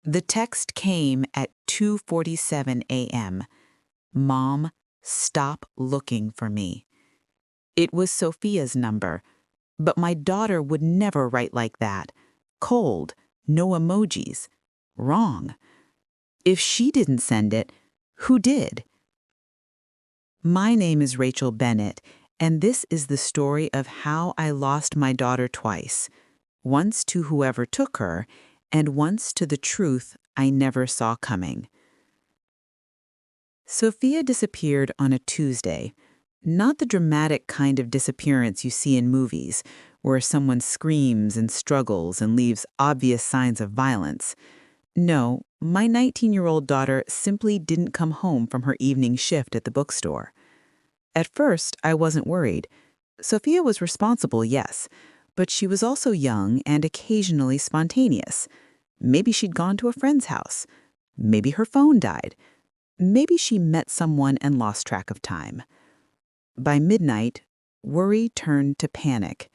The text came at 2:47 a.m. Mom, stop looking for me. It was Sophia's number, but my daughter would never write like that. Cold, no emojis. Wrong. If she didn't send it, who did? My name is Rachel Bennett, and this is the story of how I lost my daughter twice. Once to whoever took her, and once to the truth I never saw coming. Sophia disappeared on a Tuesday. Not the dramatic kind of disappearance you see in movies, where someone screams and struggles and leaves obvious signs of violence. No, my 19-year-old daughter simply didn't come home from her evening shift at the bookstore. At first, I wasn't worried. Sophia was responsible, yes, but she was also young and occasionally spontaneous. Maybe she'd gone to a friend's house. Maybe her phone died. Maybe she met someone and lost track of time. By midnight, worry turned to panic.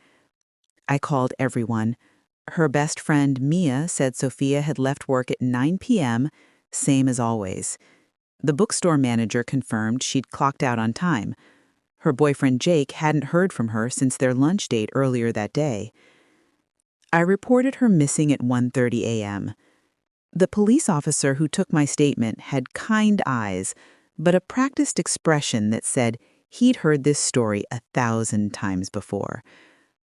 I called everyone. Her best friend, Mia, said Sophia had left work at 9 p.m., same as always. The bookstore manager confirmed she'd clocked out on time. Her boyfriend, Jake, hadn't heard from her since their lunch date earlier that day. I reported her missing at 1:30 a.m. The police officer who took my statement had kind eyes, but a practiced expression that said he'd heard this story 1,000 times before.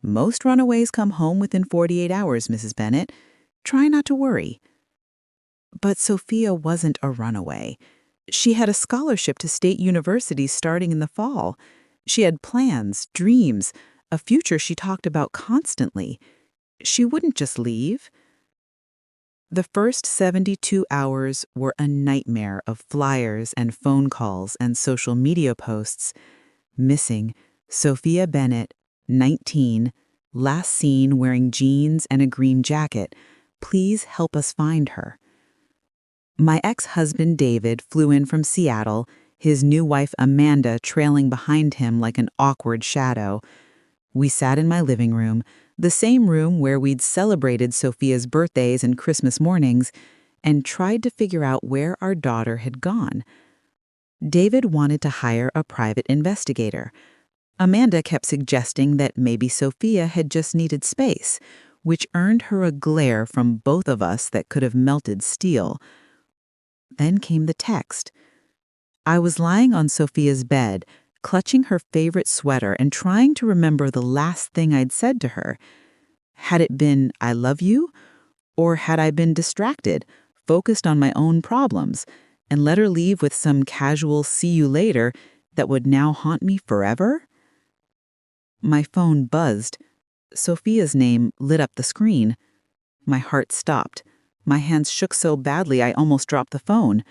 Most runaways come home within 48 hours, Mrs. Bennett. Try not to worry. But Sophia wasn't a runaway. She had a scholarship to state universities starting in the fall. She had plans, dreams, a future she talked about constantly. She wouldn't just leave. The first 72 hours were a nightmare of flyers and phone calls and social media posts. Missing, Sophia Bennett, 19, last seen wearing jeans and a green jacket. Please help us find her. My ex-husband David flew in from Seattle, his new wife Amanda trailing behind him like an awkward shadow. We sat in my living room, the same room where we'd celebrated Sophia's birthdays and Christmas mornings, and tried to figure out where our daughter had gone. David wanted to hire a private investigator. Amanda kept suggesting that maybe Sophia had just needed space, which earned her a glare from both of us that could have melted steel. Then came the text. I was lying on Sophia's bed, clutching her favorite sweater and trying to remember the last thing I'd said to her. Had it been, "I love you"? Or had I been distracted, focused on my own problems, and let her leave with some casual "see you later" that would now haunt me forever? My phone buzzed. Sophia's name lit up the screen. My heart stopped. My hands shook so badly I almost dropped the phone.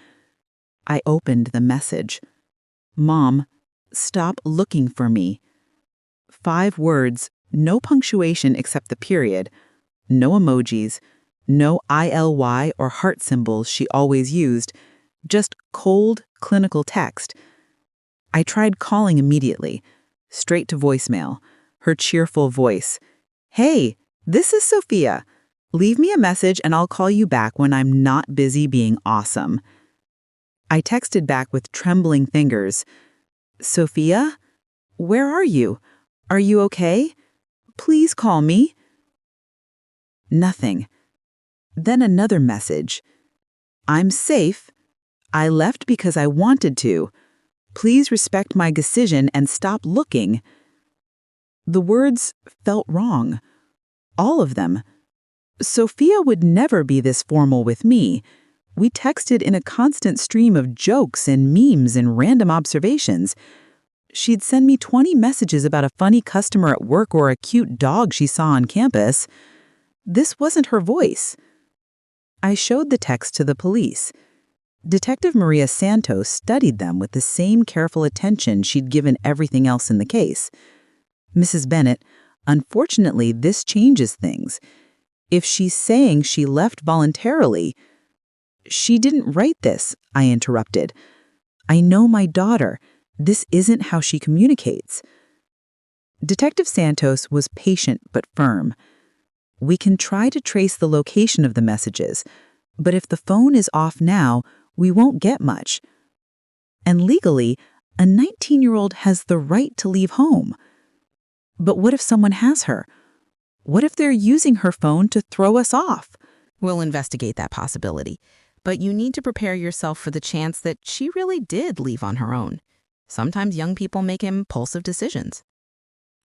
I opened the message. Mom, stop looking for me. 5 words, no punctuation except the period, no emojis, no ILY or heart symbols she always used, just cold, clinical text. I tried calling immediately, straight to voicemail, her cheerful voice. Hey, this is Sophia. Leave me a message and I'll call you back when I'm not busy being awesome. I texted back with trembling fingers. Sophia? Where are you? Are you okay? Please call me. Nothing. Then another message. I'm safe. I left because I wanted to. Please respect my decision and stop looking. The words felt wrong. All of them. Sophia would never be this formal with me. We texted in a constant stream of jokes and memes and random observations. She'd send me 20 messages about a funny customer at work or a cute dog she saw on campus. This wasn't her voice. I showed the text to the police. Detective Maria Santos studied them with the same careful attention she'd given everything else in the case. Mrs. Bennett, unfortunately, this changes things. If she's saying she left voluntarily— She didn't write this, I interrupted. I know my daughter. This isn't how she communicates. Detective Santos was patient but firm. We can try to trace the location of the messages, But if the phone is off now, we won't get much. And legally, a 19-year-old has the right to leave home. But what if someone has her? What if they're using her phone to throw us off? We'll investigate that possibility, but you need to prepare yourself for the chance that she really did leave on her own. Sometimes young people make impulsive decisions.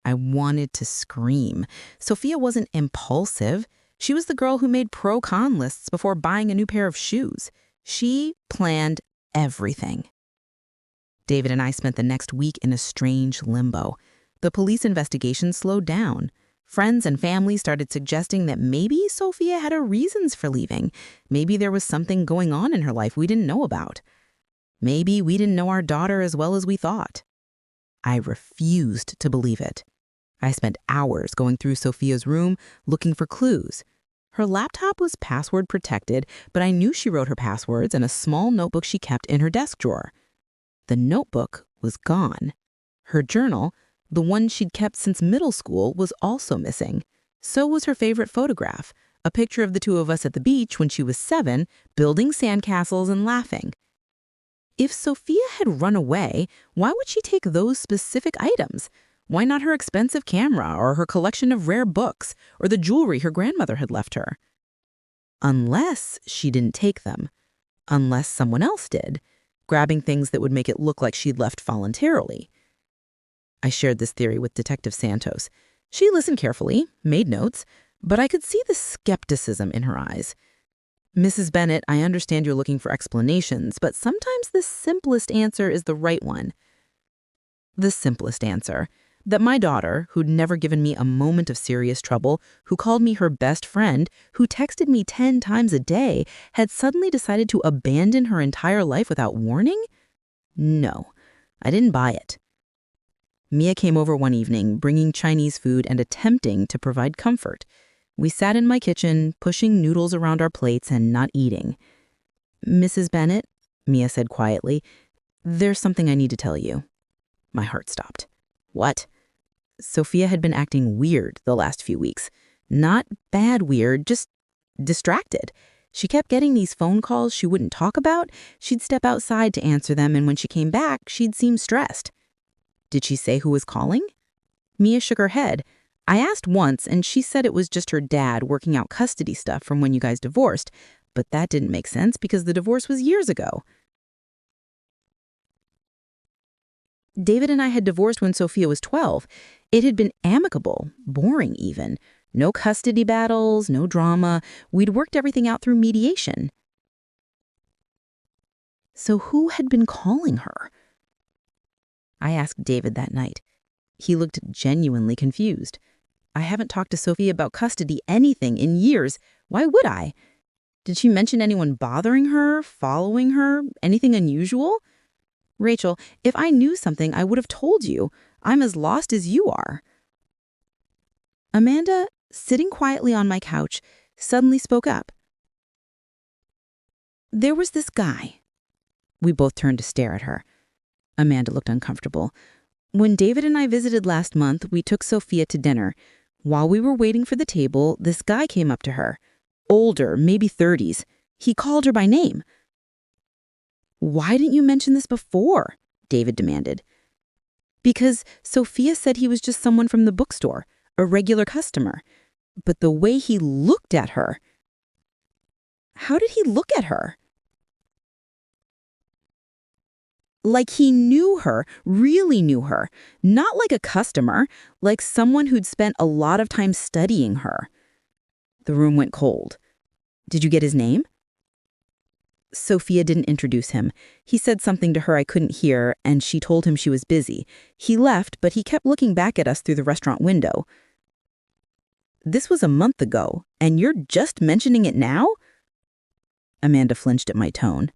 I wanted to scream. Sophia wasn't impulsive. She was the girl who made pro-con lists before buying a new pair of shoes. She planned everything. David and I spent the next week in a strange limbo. The police investigation slowed down. Friends and family started suggesting that maybe Sophia had her reasons for leaving. Maybe there was something going on in her life we didn't know about. Maybe we didn't know our daughter as well as we thought. I refused to believe it. I spent hours going through Sophia's room looking for clues. Her laptop was password protected, but I knew she wrote her passwords in a small notebook she kept in her desk drawer. The notebook was gone. Her journal, the one she'd kept since middle school, was also missing. So was her favorite photograph, a picture of the two of us at the beach when she was 7, building sandcastles and laughing. If Sophia had run away, why would she take those specific items? Why not her expensive camera or her collection of rare books or the jewelry her grandmother had left her? Unless she didn't take them. Unless someone else did, grabbing things that would make it look like she'd left voluntarily. I shared this theory with Detective Santos. She listened carefully, made notes, but I could see the skepticism in her eyes. Mrs. Bennett, I understand you're looking for explanations, but sometimes the simplest answer is the right one. The simplest answer: that my daughter, who'd never given me a moment of serious trouble, who called me her best friend, who texted me 10 times a day, had suddenly decided to abandon her entire life without warning? No, I didn't buy it. Mia came over one evening, bringing Chinese food and attempting to provide comfort. We sat in my kitchen, pushing noodles around our plates and not eating. "Mrs. Bennett," Mia said quietly, "there's something I need to tell you." My heart stopped. "What?" Sophia had been acting weird the last few weeks. Not bad weird, just distracted. She kept getting these phone calls she wouldn't talk about. She'd step outside to answer them, and when she came back, she'd seem stressed. Did she say who was calling? Mia shook her head. I asked once, and she said it was just her dad working out custody stuff from when you guys divorced, but that didn't make sense because the divorce was years ago. David and I had divorced when Sophia was 12. It had been amicable, boring even. No custody battles, no drama. We'd worked everything out through mediation. So who had been calling her? I asked David that night. He looked genuinely confused. I haven't talked to Sophia about custody anything in years. Why would I? Did she mention anyone bothering her, following her, anything unusual? Rachel, if I knew something, I would have told you. I'm as lost as you are. Amanda, sitting quietly on my couch, suddenly spoke up. There was this guy. We both turned to stare at her. Amanda looked uncomfortable. When David and I visited last month, we took Sophia to dinner. While we were waiting for the table, this guy came up to her. Older, maybe 30s. He called her by name. Why didn't you mention this before? David demanded. Because Sophia said he was just someone from the bookstore, a regular customer. But the way he looked at her... How did he look at her? Like he knew her, really knew her. Not like a customer, like someone who'd spent a lot of time studying her. The room went cold. Did you get his name? Sophia didn't introduce him. He said something to her I couldn't hear, and she told him she was busy. He left, but he kept looking back at us through the restaurant window. This was a month ago, and you're just mentioning it now? Amanda flinched at my tone.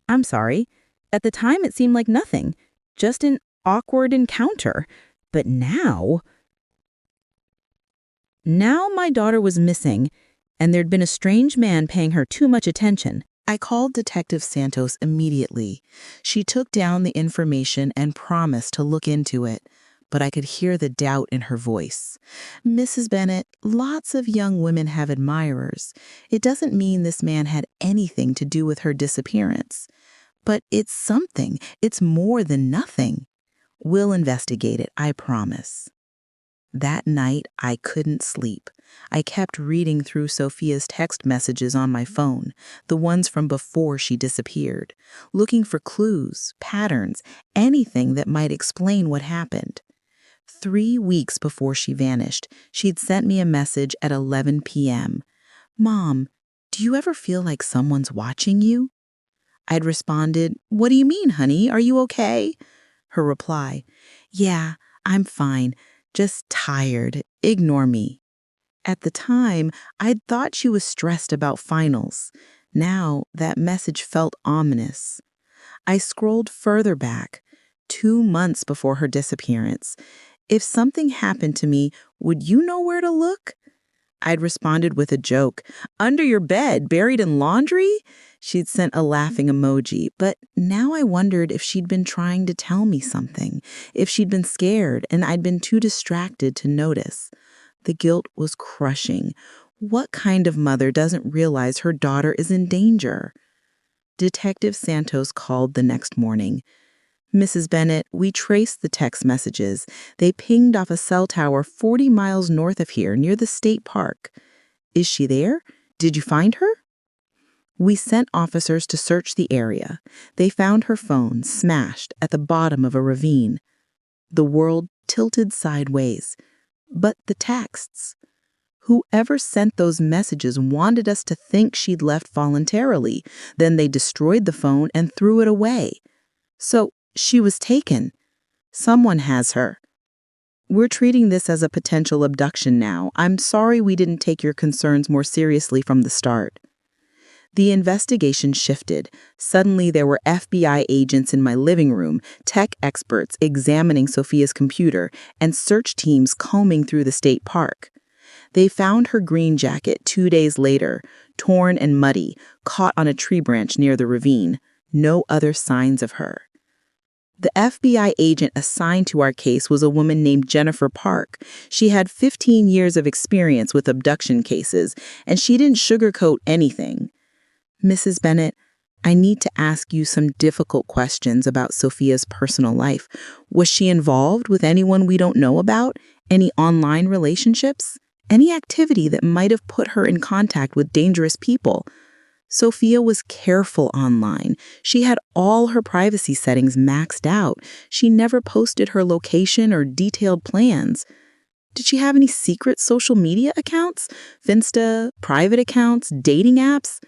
I'm sorry. At the time, it seemed like nothing, just an awkward encounter. But now my daughter was missing, and there'd been a strange man paying her too much attention. I called Detective Santos immediately. She took down the information and promised to look into it. but I could hear the doubt in her voice. Mrs. Bennet, lots of young women have admirers. It doesn't mean this man had anything to do with her disappearance. But it's something. It's more than nothing. We'll investigate it, I promise. That night, I couldn't sleep. I kept reading through Sophia's text messages on my phone, the ones from before she disappeared, looking for clues, patterns, anything that might explain what happened. 3 weeks before she vanished, she'd sent me a message at 11 p.m. "Mom, do you ever feel like someone's watching you?" I'd responded, "What do you mean, honey? Are you okay?" Her reply, "Yeah, I'm fine. Just tired. Ignore me." At the time, I'd thought she was stressed about finals. Now, that message felt ominous. I scrolled further back, 2 months before her disappearance. "If something happened to me, would you know where to look?" I'd responded with a joke. "Under your bed, buried in laundry?" She'd sent a laughing emoji, but now I wondered if she'd been trying to tell me something, if she'd been scared and I'd been too distracted to notice. The guilt was crushing. What kind of mother doesn't realize her daughter is in danger? Detective Santos called the next morning. "Mrs. Bennet, we traced the text messages. They pinged off a cell tower 40 miles north of here, near the state park. Is she there? Did you find her?" We sent officers to search the area. They found her phone smashed at the bottom of a ravine. The world tilted sideways. But the texts. Whoever sent those messages wanted us to think she'd left voluntarily. Then they destroyed the phone and threw it away. So she was taken. Someone has her. We're treating this as a potential abduction now. I'm sorry we didn't take your concerns more seriously from the start. The investigation shifted. Suddenly, there were FBI agents in my living room, tech experts examining Sophia's computer, and search teams combing through the state park. They found her green jacket 2 days later, torn and muddy, caught on a tree branch near the ravine. No other signs of her. The FBI agent assigned to our case was a woman named Jennifer Park. She had 15 years of experience with abduction cases, and she didn't sugarcoat anything. "Mrs. Bennet, I need to ask you some difficult questions about Sophia's personal life. Was she involved with anyone we don't know about? Any online relationships? Any activity that might have put her in contact with dangerous people?" Sophia was careful online. She had all her privacy settings maxed out. She never posted her location or detailed plans. Did she have any secret social media accounts? Finsta, private accounts, dating apps?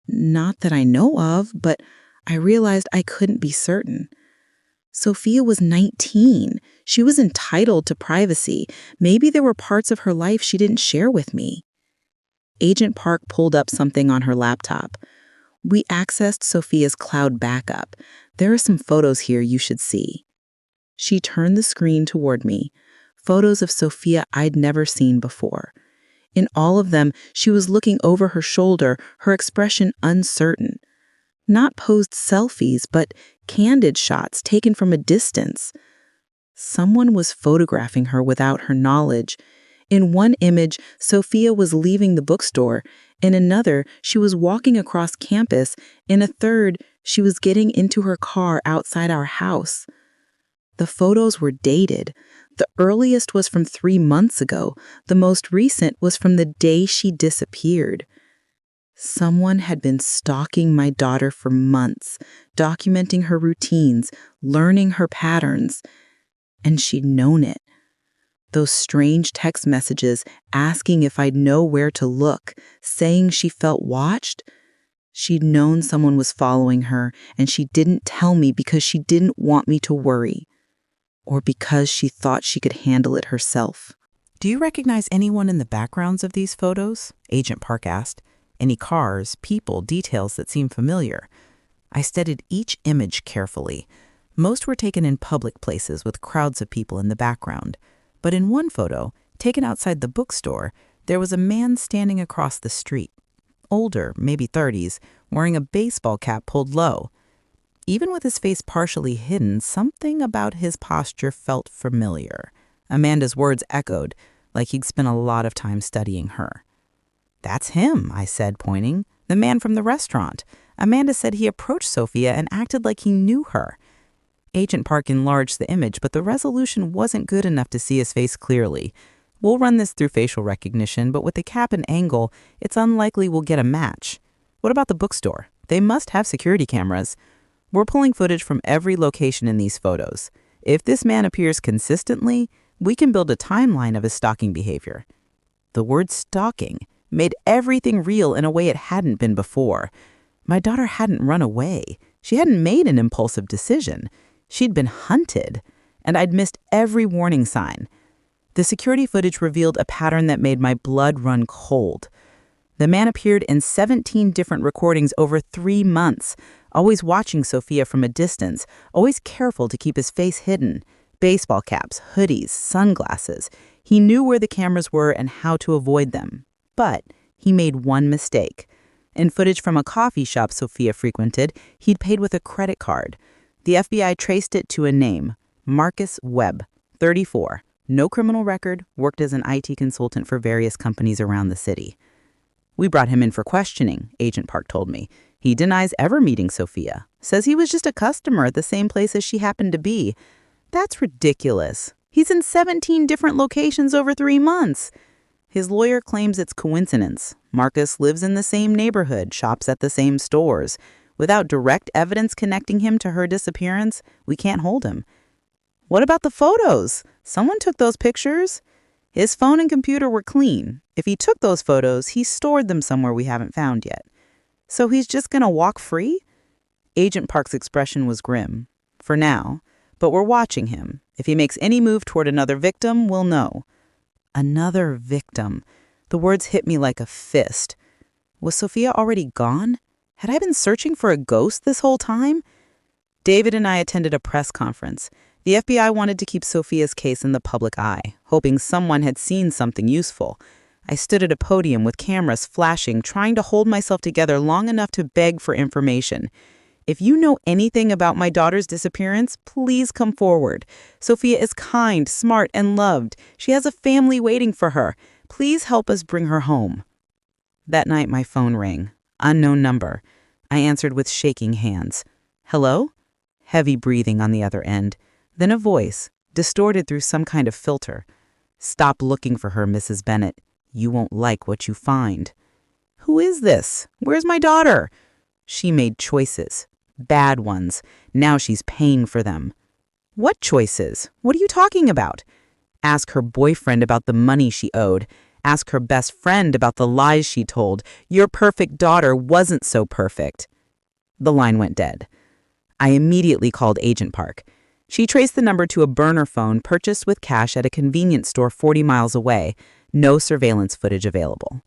Not that I know of, but I realized I couldn't be certain. Sophia was 19. She was entitled to privacy. Maybe there were parts of her life she didn't share with me. Agent Park pulled up something on her laptop. "We accessed Sophia's cloud backup. There are some photos here you should see." She turned the screen toward me, photos of Sophia I'd never seen before. In all of them, she was looking over her shoulder, her expression uncertain. Not posed selfies, but candid shots taken from a distance. Someone was photographing her without her knowledge. In one image, Sophia was leaving the bookstore. In another, she was walking across campus. In a third, she was getting into her car outside our house. The photos were dated. The earliest was from 3 months ago. The most recent was from the day she disappeared. Someone had been stalking my daughter for months, documenting her routines, learning her patterns, and she'd known it. Those strange text messages asking if I'd know where to look, saying she felt watched. She'd known someone was following her, and she didn't tell me because she didn't want me to worry, or because she thought she could handle it herself. "Do you recognize anyone in the backgrounds of these photos?" Agent Park asked. "Any cars, people, details that seem familiar?" I studied each image carefully. Most were taken in public places with crowds of people in the background. But in one photo, taken outside the bookstore, there was a man standing across the street. Older, maybe 30s, wearing a baseball cap pulled low. even with his face partially hidden, something about his posture felt familiar. Amanda's words echoed, like he'd spent a lot of time studying her. "That's him," I said, pointing. "The man from the restaurant." Amanda said he approached Sophia and acted like he knew her. Agent Park enlarged the image, but the resolution wasn't good enough to see his face clearly. "We'll run this through facial recognition, but with the cap and angle, it's unlikely we'll get a match." "What about the bookstore? They must have security cameras." "We're pulling footage from every location in these photos. If this man appears consistently, we can build a timeline of his stalking behavior." The word stalking made everything real in a way it hadn't been before. My daughter hadn't run away. She hadn't made an impulsive decision. She'd been hunted, and I'd missed every warning sign. The security footage revealed a pattern that made my blood run cold. The man appeared in 17 different recordings over 3 months, always watching Sophia from a distance, always careful to keep his face hidden. Baseball caps, hoodies, sunglasses. He knew where the cameras were and how to avoid them. But he made one mistake. In footage from a coffee shop Sophia frequented, he'd paid with a credit card. The FBI traced it to a name, Marcus Webb, 34. No criminal record, worked as an IT consultant for various companies around the city. "We brought him in for questioning," Agent Park told me. "He denies ever meeting Sophia. Says he was just a customer at the same place as she happened to be." "That's ridiculous. He's in 17 different locations over 3 months." His lawyer claims it's coincidence. Marcus lives in the same neighborhood, shops at the same stores. Without direct evidence connecting him to her disappearance, we can't hold him. "What about the photos? Someone took those pictures?" "His phone and computer were clean. If he took those photos, he stored them somewhere we haven't found yet." "So he's just gonna walk free?" Agent Park's expression was grim. "For now. But we're watching him. If he makes any move toward another victim, we'll know." Another victim. The words hit me like a fist. Was Sophia already gone? Had I been searching for a ghost this whole time? David and I attended a press conference. The FBI wanted to keep Sophia's case in the public eye, hoping someone had seen something useful. I stood at a podium with cameras flashing, trying to hold myself together long enough to beg for information. "If you know anything about my daughter's disappearance, please come forward. Sophia is kind, smart, and loved. She has a family waiting for her. Please help us bring her home." That night, my phone rang. Unknown number. I answered with shaking hands. "Hello?" Heavy breathing on the other end. Then a voice, distorted through some kind of filter. "Stop looking for her, Mrs. Bennett. You won't like what you find." "Who is this? Where's my daughter?" "She made choices. Bad ones. Now she's paying for them." "What choices? What are you talking about?" "Ask her boyfriend about the money she owed. Ask her best friend about the lies she told. Your perfect daughter wasn't so perfect." The line went dead. I immediately called Agent Park. She traced the number to a burner phone purchased with cash at a convenience store 40 miles away. No surveillance footage available.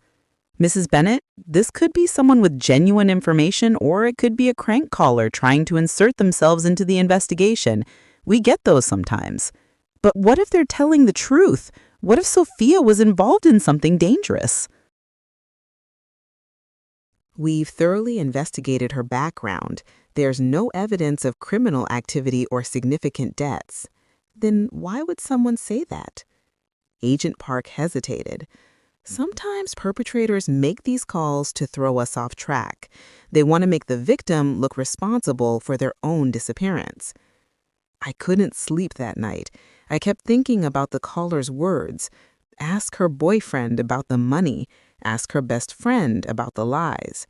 "Mrs. Bennett, this could be someone with genuine information, or it could be a crank caller trying to insert themselves into the investigation. We get those sometimes. But what if they're telling the truth? What if Sophia was involved in something dangerous?" We've thoroughly investigated her background. There's no evidence of criminal activity or significant debts. Then why would someone say that? Agent Park hesitated. Sometimes perpetrators make these calls to throw us off track. They want to make the victim look responsible for their own disappearance. I couldn't sleep that night. I kept thinking about the caller's words. Ask her boyfriend about the money. Ask her best friend about the lies.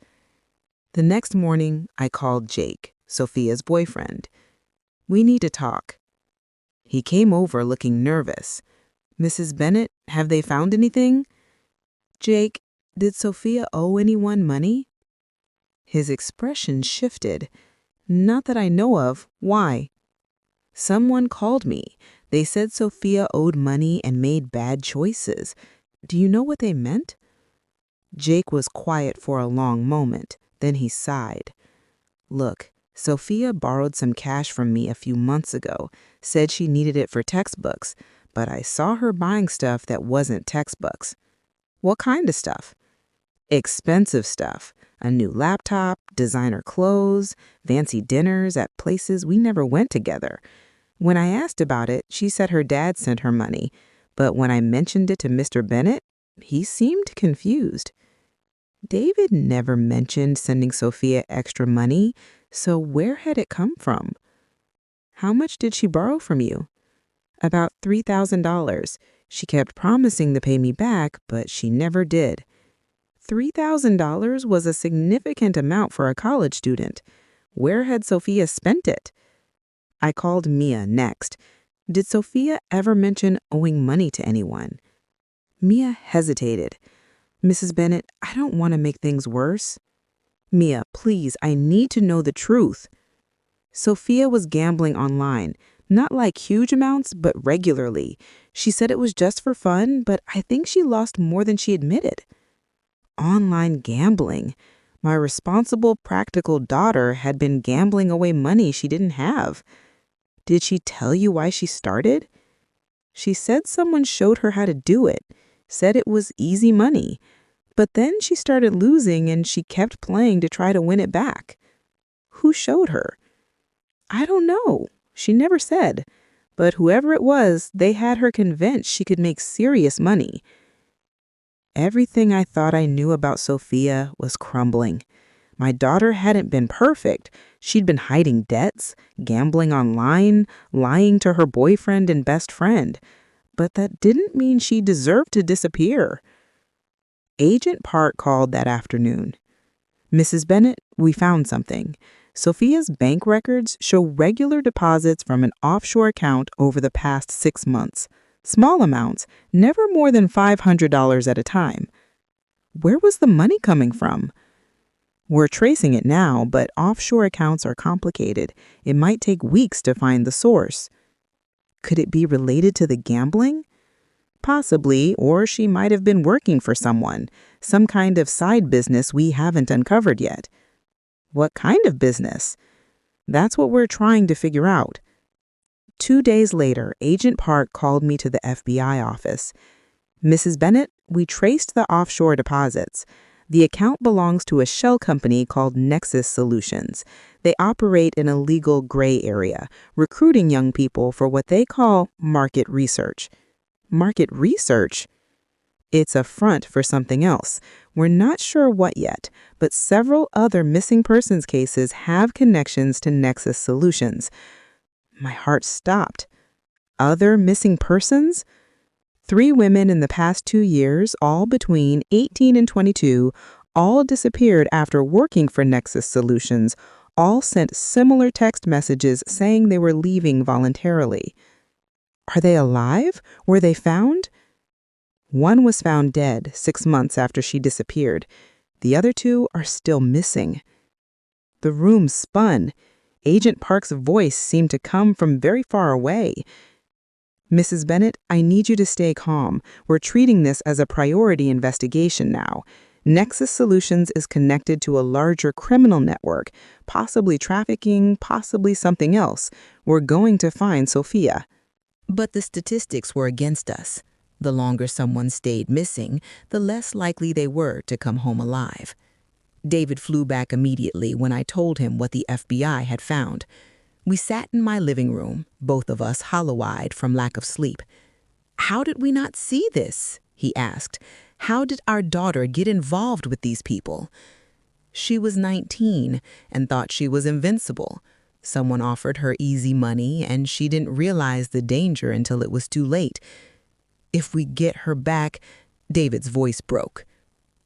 The next morning, I called Jake, Sophia's boyfriend. "We need to talk." He came over looking nervous. "Mrs. Bennett, have they found anything?" "Jake, did Sophia owe anyone money?" His expression shifted. "Not that I know of. Why?" "Someone called me. They said Sophia owed money and made bad choices. Do you know what they meant?" Jake was quiet for a long moment. Then he sighed. "Look, Sophia borrowed some cash from me a few months ago, said she needed it for textbooks, but I saw her buying stuff that wasn't textbooks." "What kind of stuff?" Expensive stuff. A new laptop, designer clothes, fancy dinners at places we never went together. When I asked about it, she said her dad sent her money. But when I mentioned it to Mr. Bennett, he seemed confused. David never mentioned sending Sophia extra money, so where had it come from? How much did she borrow from you? About $3,000. She kept promising to pay me back, but she never did. $3,000 was a significant amount for a college student. Where had Sophia spent it? I called Mia next. Did Sophia ever mention owing money to anyone? Mia hesitated. Mrs. Bennett, I don't want to make things worse. Mia, please, I need to know the truth. Sophia was gambling online, not like huge amounts, but regularly. She said it was just for fun, but I think she lost more than she admitted. Online gambling. My responsible, practical daughter had been gambling away money she didn't have. Did she tell you why she started? She said someone showed her how to do it, said it was easy money. But then she started losing and she kept playing to try to win it back. Who showed her? I don't know. She never said. But whoever it was, they had her convinced she could make serious money. Everything I thought I knew about Sophia was crumbling. My daughter hadn't been perfect. She'd been hiding debts, gambling online, lying to her boyfriend and best friend. But that didn't mean she deserved to disappear. Agent Park called that afternoon. Mrs. Bennett, we found something. Sophia's bank records show regular deposits from an offshore account over the past 6 months. Small amounts, never more than $500 at a time. Where was the money coming from? We're tracing it now, but offshore accounts are complicated. It might take weeks to find the source. Could it be related to the gambling? Possibly, or she might have been working for someone, some kind of side business we haven't uncovered yet. What kind of business? That's what we're trying to figure out. 2 days later, Agent Park called me to the FBI office. Mrs. Bennett, we traced the offshore deposits. The account belongs to a shell company called Nexus Solutions. They operate in a legal gray area, recruiting young people for what they call market research. Market research? It's a front for something else. We're not sure what yet, but several other missing persons cases have connections to Nexus Solutions. My heart stopped. Other missing persons? 3 women in the past 2 years, all between 18 and 22, all disappeared after working for Nexus Solutions, all sent similar text messages saying they were leaving voluntarily. Are they alive? Were they found? One was found dead 6 months after she disappeared. The other 2 are still missing. The room spun. Agent Park's voice seemed to come from very far away. Mrs. Bennett, I need you to stay calm. We're treating this as a priority investigation now. Nexus Solutions is connected to a larger criminal network, possibly trafficking, possibly something else. We're going to find Sophia. But the statistics were against us. The longer someone stayed missing, the less likely they were to come home alive. David flew back immediately when I told him what the FBI had found. We sat in my living room, both of us hollow-eyed from lack of sleep. How did we not see this? He asked. How did our daughter get involved with these people? She was 19 and thought she was invincible. Someone offered her easy money and she didn't realize the danger until it was too late. If we get her back, David's voice broke.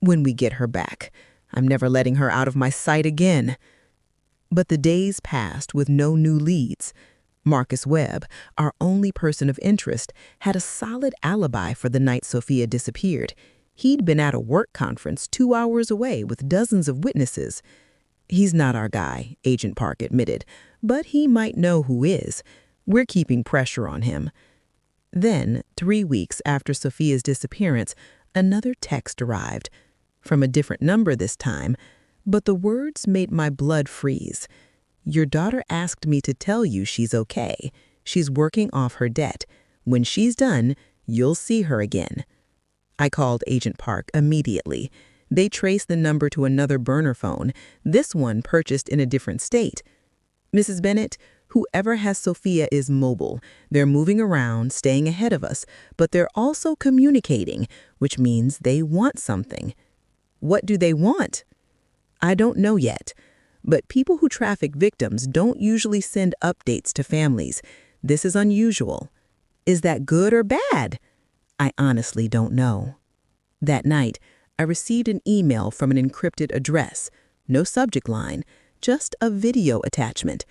When we get her back, I'm never letting her out of my sight again. But the days passed with no new leads. Marcus Webb, our only person of interest, had a solid alibi for the night Sophia disappeared. He'd been at a work conference 2 hours away with dozens of witnesses. He's not our guy, Agent Park admitted, but he might know who is. We're keeping pressure on him. Then, 3 weeks after Sophia's disappearance, another text arrived. From a different number this time, but the words made my blood freeze. Your daughter asked me to tell you she's okay. She's working off her debt. When she's done, you'll see her again. I called Agent Park immediately. They traced the number to another burner phone, this one purchased in a different state. Mrs. Bennett, whoever has Sophia is mobile. They're moving around, staying ahead of us, but they're also communicating, which means they want something. What do they want? I don't know yet, but people who traffic victims don't usually send updates to families. This is unusual. Is that good or bad? I honestly don't know. That night, I received an email from an encrypted address. No subject line, just a video attachment.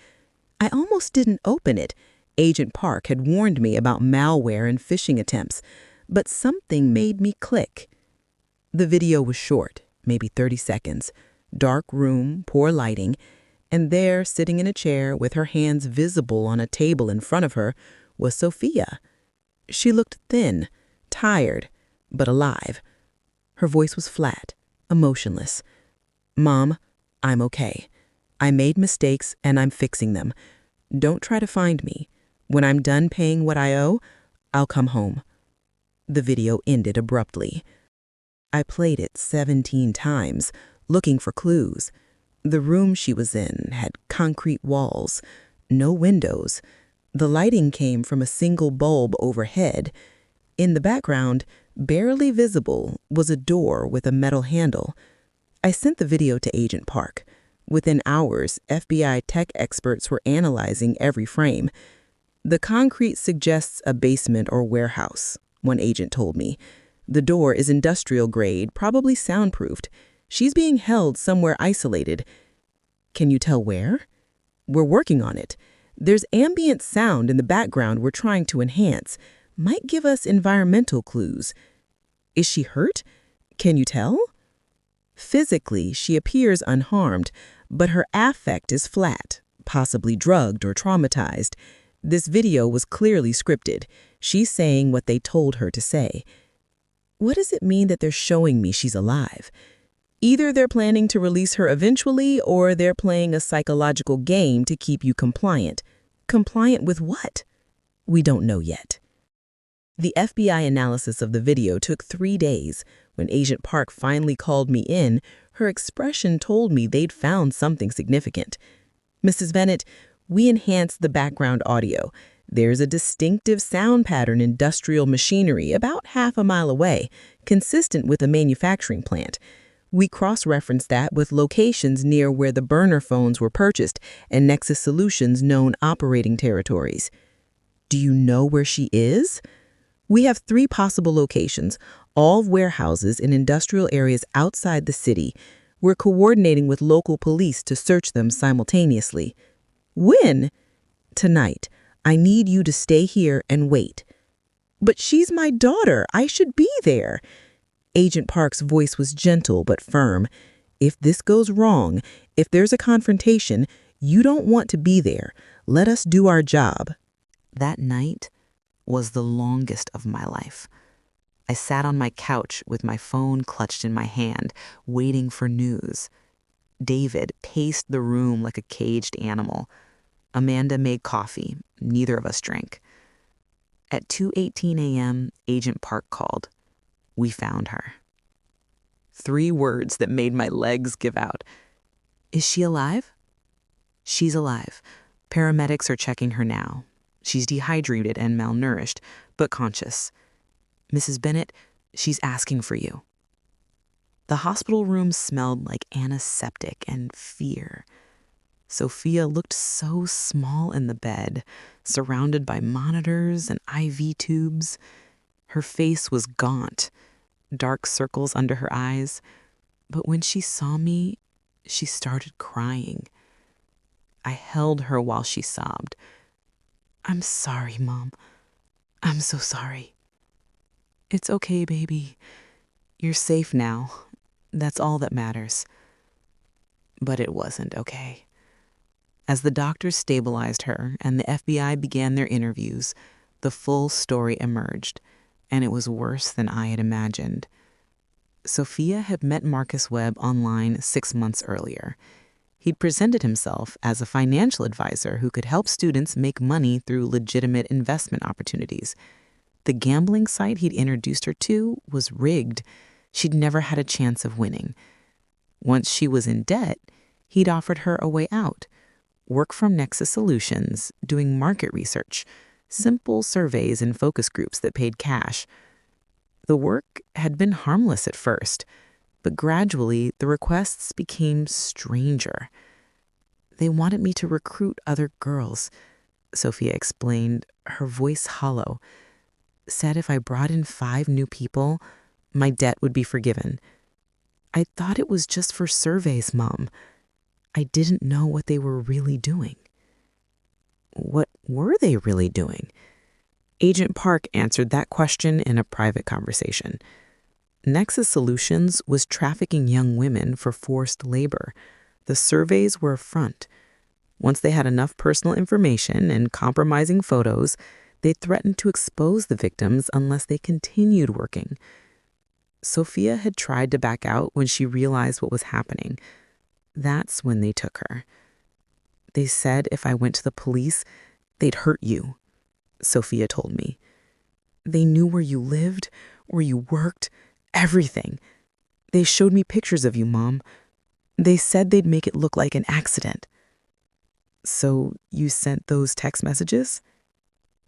I almost didn't open it. Agent Park had warned me about malware and phishing attempts, but something made me click. The video was short, maybe 30 seconds. Dark room, poor lighting, and there, sitting in a chair with her hands visible on a table in front of her, was Sophia. She looked thin, tired, but alive. Her voice was flat, emotionless. "Mom, I'm okay. I made mistakes and I'm fixing them. Don't try to find me. When I'm done paying what I owe, I'll come home." The video ended abruptly. I played it 17 times, looking for clues. The room she was in had concrete walls, no windows. The lighting came from a single bulb overhead. In the background, barely visible, was a door with a metal handle. I sent the video to Agent Park. Within hours, FBI tech experts were analyzing every frame. "The concrete suggests a basement or warehouse," one agent told me. "The door is industrial grade, probably soundproofed. She's being held somewhere isolated." "Can you tell where?" "We're working on it. There's ambient sound in the background we're trying to enhance. Might give us environmental clues." "Is she hurt? Can you tell?" "Physically, she appears unharmed, but her affect is flat, possibly drugged or traumatized. This video was clearly scripted. She's saying what they told her to say." "What does it mean that they're showing me she's alive?" "Either they're planning to release her eventually, or they're playing a psychological game to keep you compliant." "Compliant with what?" "We don't know yet." The FBI analysis of the video took 3 days. When Agent Park finally called me in, her expression told me they'd found something significant. "Mrs. Bennett, we enhanced the background audio. There's a distinctive sound pattern in industrial machinery about half a mile away, consistent with a manufacturing plant. We cross-referenced that with locations near where the burner phones were purchased and Nexus Solutions' known operating territories." "Do you know where she is?" "We have 3 possible locations, all warehouses in industrial areas outside the city. We're coordinating with local police to search them simultaneously." "When?" "Tonight. I need you to stay here and wait." "But she's my daughter. I should be there." Agent Park's voice was gentle but firm. "If this goes wrong, if there's a confrontation, you don't want to be there. Let us do our job." That night was the longest of my life. I sat on my couch with my phone clutched in my hand, waiting for news. David paced the room like a caged animal. Amanda made coffee. Neither of us drank. At 2:18 a.m., Agent Park called. "We found her." 3 words that made my legs give out. "Is she alive?" "She's alive. Paramedics are checking her now. She's dehydrated and malnourished, but conscious. Mrs. Bennett, she's asking for you." The hospital room smelled like antiseptic and fear. Sophia looked so small in the bed, surrounded by monitors and IV tubes. Her face was gaunt, dark circles under her eyes. But when she saw me, she started crying. I held her while she sobbed. "I'm sorry, Mom. I'm so sorry." "It's okay, baby. You're safe now. That's all that matters." But it wasn't okay. As the doctors stabilized her and the FBI began their interviews, the full story emerged, and it was worse than I had imagined. Sophia had met Marcus Webb online 6 months earlier. He'd presented himself as a financial advisor who could help students make money through legitimate investment opportunities. The gambling site he'd introduced her to was rigged. She'd never had a chance of winning. Once she was in debt, he'd offered her a way out. Work from Nexus Solutions, doing market research, simple surveys and focus groups that paid cash. The work had been harmless at first, but gradually the requests became stranger. They wanted me to recruit other girls, Sophia explained, her voice hollow. Said if I brought in 5 new people, my debt would be forgiven. I thought it was just for surveys, Mom. I didn't know what they were really doing. What were they really doing? Agent Park answered that question in a private conversation. Nexus Solutions was trafficking young women for forced labor. The surveys were a front. Once they had enough personal information and compromising photos, they threatened to expose the victims unless they continued working. Sophia had tried to back out when she realized what was happening. That's when they took her. They said if I went to the police, they'd hurt you, Sophia told me. They knew where you lived, where you worked, everything. They showed me pictures of you, Mom. They said they'd make it look like an accident. So you sent those text messages?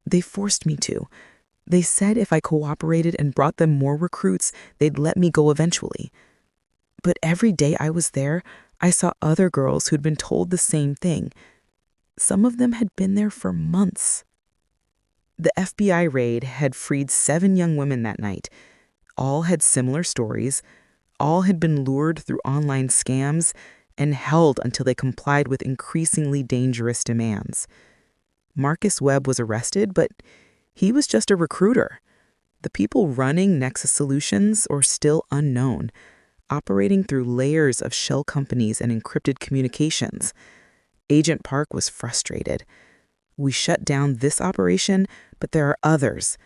They forced me to. They said if I cooperated and brought them more recruits, they'd let me go eventually. But every day I was there, I saw other girls who'd been told the same thing. Some of them had been there for months. The FBI raid had freed 7 young women that night. All had similar stories. All had been lured through online scams and held until they complied with increasingly dangerous demands. Marcus Webb was arrested, but he was just a recruiter. The people running Nexus Solutions are still unknown, operating through layers of shell companies and encrypted communications. Agent Park was frustrated. We shut down this operation, but there are others.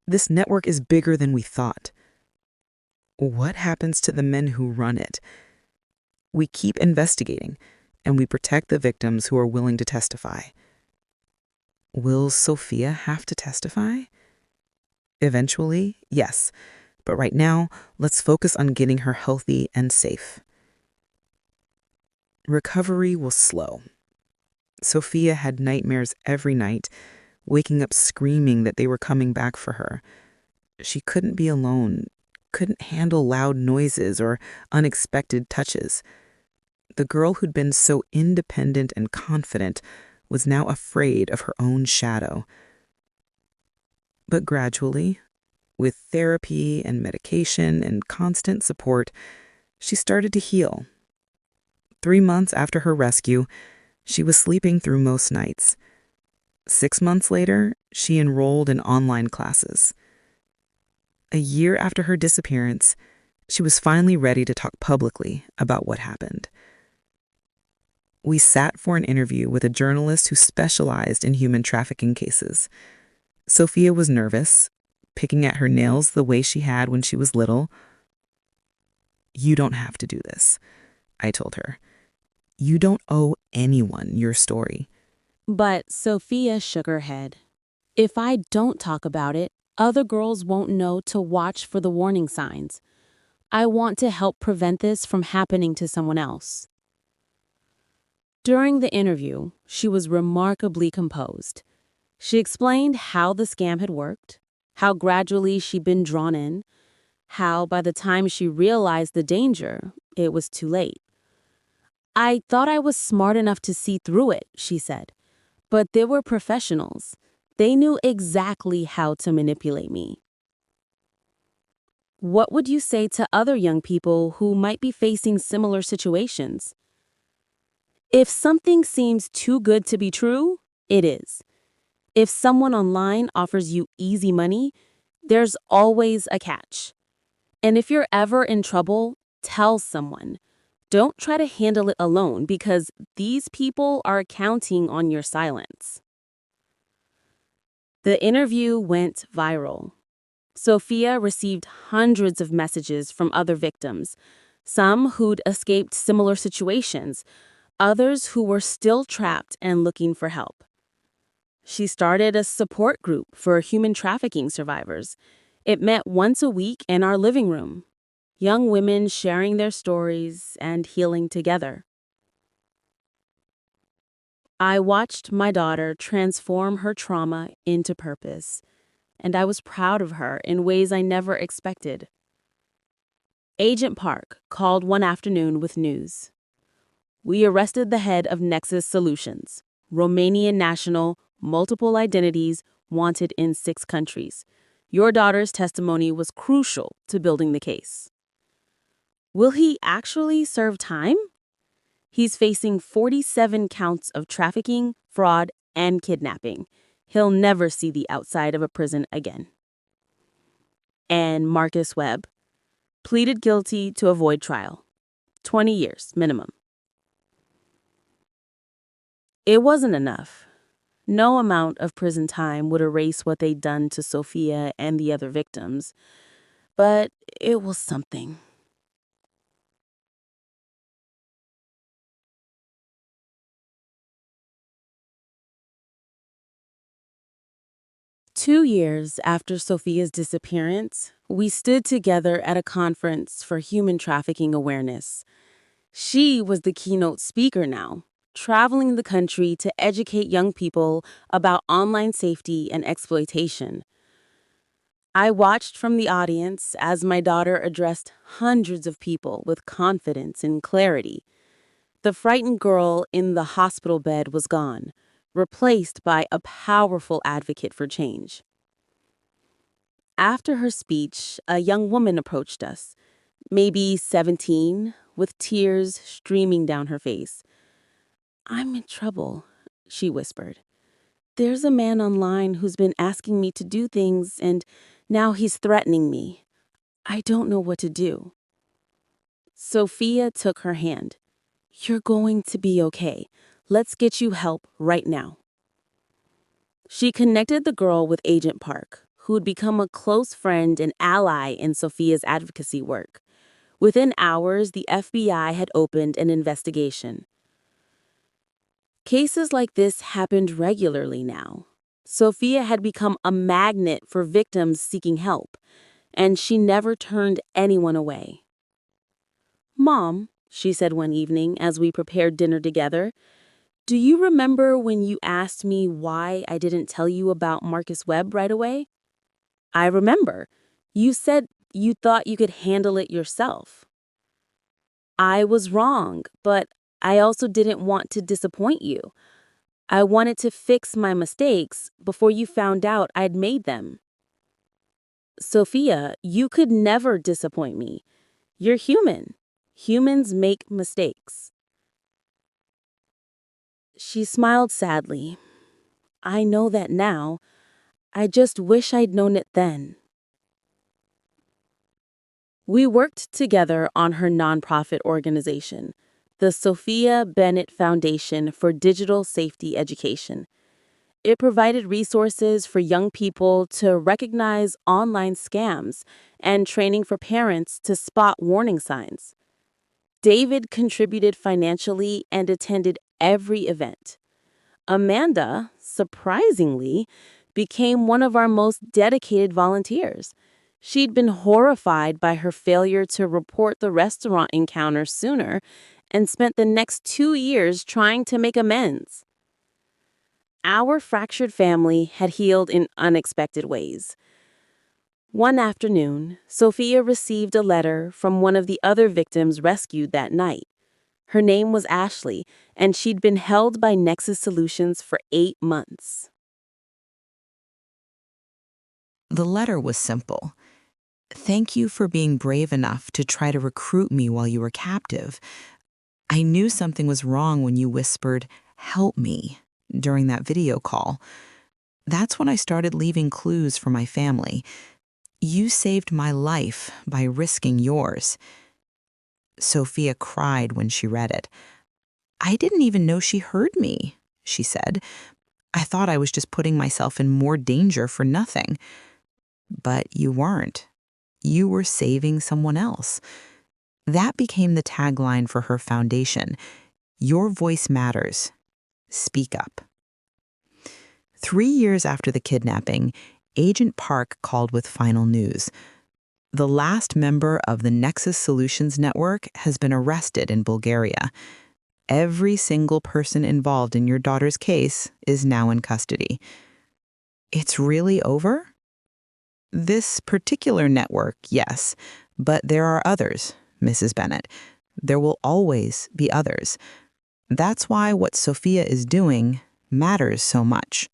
This network is bigger than we thought. What happens to the men who run it? We keep investigating, and we protect the victims who are willing to testify. Will Sophia have to testify? Eventually, yes. But right now, let's focus on getting her healthy and safe. Recovery was slow. Sophia had nightmares every night, waking up screaming that they were coming back for her. She couldn't be alone, couldn't handle loud noises or unexpected touches. The girl who'd been so independent and confident was now afraid of her own shadow. But gradually, with therapy and medication and constant support, she started to heal. 3 months after her rescue, she was sleeping through most nights. 6 months later, she enrolled in online classes. A year after her disappearance, she was finally ready to talk publicly about what happened. We sat for an interview with a journalist who specialized in human trafficking cases. Sophia was nervous, picking at her nails the way she had when she was little. "You don't have to do this," I told her. "You don't owe anyone your story." But Sophia shook her head. If I don't talk about it, other girls won't know to watch for the warning signs. I want to help prevent this from happening to someone else. During the interview, she was remarkably composed. She explained how the scam had worked, how gradually she'd been drawn in, how by the time she realized the danger, it was too late. "I thought I was smart enough to see through it," she said. "But they were professionals. They knew exactly how to manipulate me." What would you say to other young people who might be facing similar situations? If something seems too good to be true, it is. If someone online offers you easy money, there's always a catch. And if you're ever in trouble, tell someone. Don't try to handle it alone because these people are counting on your silence. The interview went viral. Sophia received hundreds of messages from other victims, some who'd escaped similar situations, others who were still trapped and looking for help. She started a support group for human trafficking survivors. It met once a week in our living room. young women sharing their stories and healing together. I watched my daughter transform her trauma into purpose, and I was proud of her in ways I never expected. Agent Park called one afternoon with news. We arrested the head of Nexus Solutions, Romanian national, multiple identities, wanted in 6 countries. Your daughter's testimony was crucial to building the case. Will he actually serve time? He's facing 47 counts of trafficking, fraud, and kidnapping. He'll never see the outside of a prison again. And Marcus Webb pleaded guilty to avoid trial. 20 years minimum. It wasn't enough. No amount of prison time would erase what they'd done to Sophia and the other victims, but it was something. Two years after Sophia's disappearance, we stood together at a conference for human trafficking awareness. She was the keynote speaker now, traveling the country to educate young people about online safety and exploitation. I watched from the audience as my daughter addressed hundreds of people with confidence and clarity. The frightened girl in the hospital bed was gone, replaced by a powerful advocate for change. After her speech, a young woman approached us, maybe 17, with tears streaming down her face. "I'm in trouble," she whispered. "There's a man online who's been asking me to do things, and now he's threatening me. I don't know what to do." Sophia took her hand. "You're going to be okay. Let's get you help right now." She connected the girl with Agent Park, who'd become a close friend and ally in Sophia's advocacy work. Within hours, the FBI had opened an investigation. Cases like this happened regularly now. Sophia had become a magnet for victims seeking help, and she never turned anyone away. "Mom," she said one evening as we prepared dinner together, "do you remember when you asked me why I didn't tell you about Marcus Webb right away?" "I remember. You said you thought you could handle it yourself." "I was wrong, but I also didn't want to disappoint you. I wanted to fix my mistakes before you found out I'd made them." "Sophia, you could never disappoint me. You're human. Humans make mistakes." She smiled sadly. "I know that now. I just wish I'd known it then." We worked together on her nonprofit organization, the Sophia Bennett Foundation for Digital Safety Education. It provided resources for young people to recognize online scams and training for parents to spot warning signs. David contributed financially and attended every event. Amanda, surprisingly, became one of our most dedicated volunteers. She'd been horrified by her failure to report the restaurant encounter sooner and spent the next 2 years trying to make amends. Our fractured family had healed in unexpected ways. One afternoon, Sophia received a letter from one of the other victims rescued that night. Her name was Ashley, and she'd been held by Nexus Solutions for 8 months. The letter was simple. "Thank you for being brave enough to try to recruit me while you were captive. I knew something was wrong when you whispered, 'Help me,' during that video call. That's when I started leaving clues for my family. You saved my life by risking yours." Sophia cried when she read it. "I didn't even know she heard me," she said. "I thought I was just putting myself in more danger for nothing." But you weren't. You were saving someone else. That became the tagline for her foundation. Your voice matters. Speak up. 3 years after the kidnapping, Agent Park called with final news. The last member of the Nexus Solutions Network has been arrested in Bulgaria. Every single person involved in your daughter's case is now in custody. It's really over? This particular network, yes, but there are others, Mrs. Bennett. There will always be others. That's why what Sophia is doing matters so much.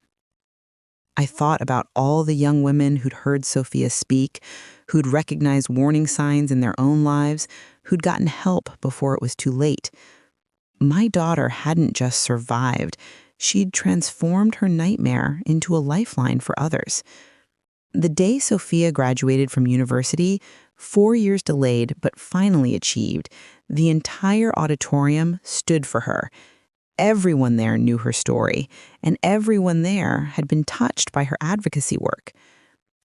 I thought about all the young women who'd heard Sophia speak, who'd recognized warning signs in their own lives, who'd gotten help before it was too late. My daughter hadn't just survived, she'd transformed her nightmare into a lifeline for others. The day Sophia graduated from university, 4 years delayed but finally achieved, the entire auditorium stood for her. Everyone there knew her story, and everyone there had been touched by her advocacy work.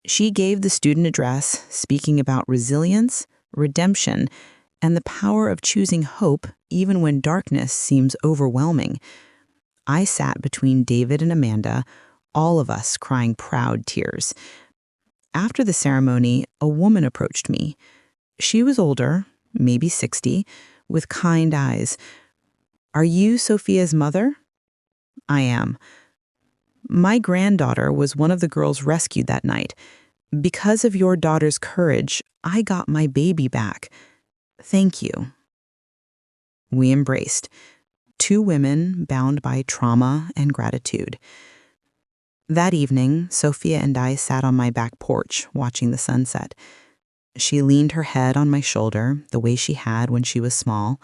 She gave the student address speaking about resilience, redemption, and the power of choosing hope even when darkness seems overwhelming. I sat between David and Amanda, all of us crying proud tears. After the ceremony, a woman approached me. She was older, maybe 60, with kind eyes. "Are you Sophia's mother?" "I am." "My granddaughter was one of the girls rescued that night. Because of your daughter's courage, I got my baby back. Thank you." We embraced, two women bound by trauma and gratitude. That evening, Sophia and I sat on my back porch watching the sunset. She leaned her head on my shoulder the way she had when she was small.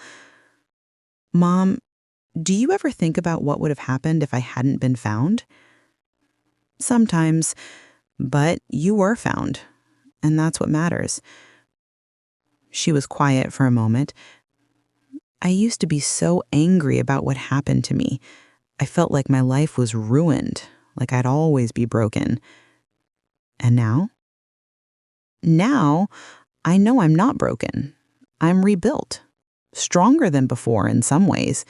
"Mom, do you ever think about what would have happened if I hadn't been found?" "Sometimes, but you were found, and that's what matters." She was quiet for a moment. "I used to be so angry about what happened to me. I felt like my life was ruined, like I'd always be broken. And now? Now, I know I'm not broken. I'm rebuilt, stronger than before in some ways."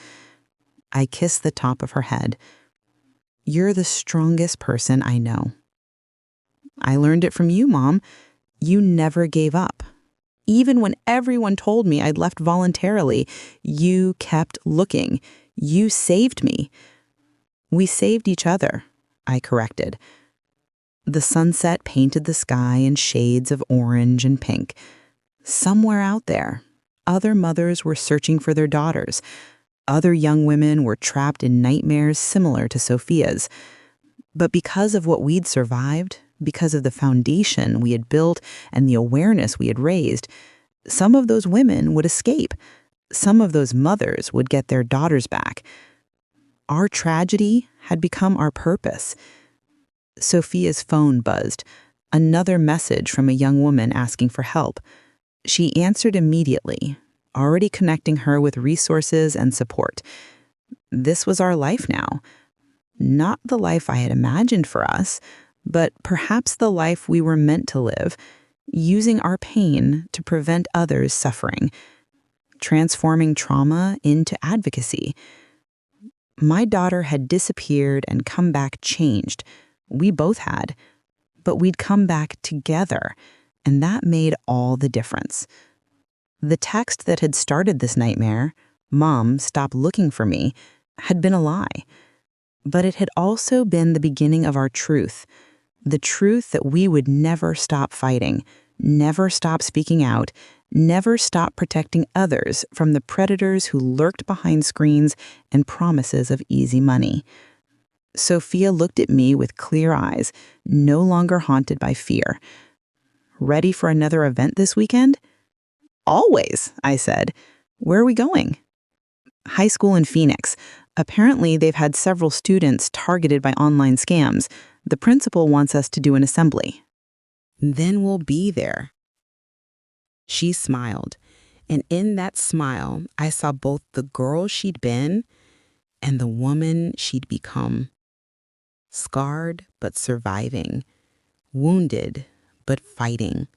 I kissed the top of her head. "You're the strongest person I know." "I learned it from you, Mom. You never gave up. Even when everyone told me I'd left voluntarily, you kept looking. You saved me." "We saved each other," I corrected. The sunset painted the sky in shades of orange and pink. Somewhere out there, other mothers were searching for their daughters. Other young women were trapped in nightmares similar to Sophia's. But because of what we'd survived, because of the foundation we had built and the awareness we had raised, some of those women would escape. Some of those mothers would get their daughters back. Our tragedy had become our purpose. Sophia's phone buzzed. Another message from a young woman asking for help. She answered immediately, already connecting her with resources and support. This was our life now. Not the life I had imagined for us, but perhaps the life we were meant to live, using our pain to prevent others suffering, transforming trauma into advocacy. My daughter had disappeared and come back changed. We both had. But we'd come back together, and that made all the difference. The text that had started this nightmare, "Mom, stop looking for me," had been a lie. But it had also been the beginning of our truth, the truth that we would never stop fighting, never stop speaking out, never stop protecting others from the predators who lurked behind screens and promises of easy money. Sophia looked at me with clear eyes, no longer haunted by fear. "Ready for another event this weekend?" "Always," I said. "Where are we going?" "High school in Phoenix. Apparently, they've had several students targeted by online scams. The principal wants us to do an assembly." "Then we'll be there." She smiled, and in that smile, I saw both the girl she'd been and the woman she'd become. Scarred but surviving, wounded but fighting.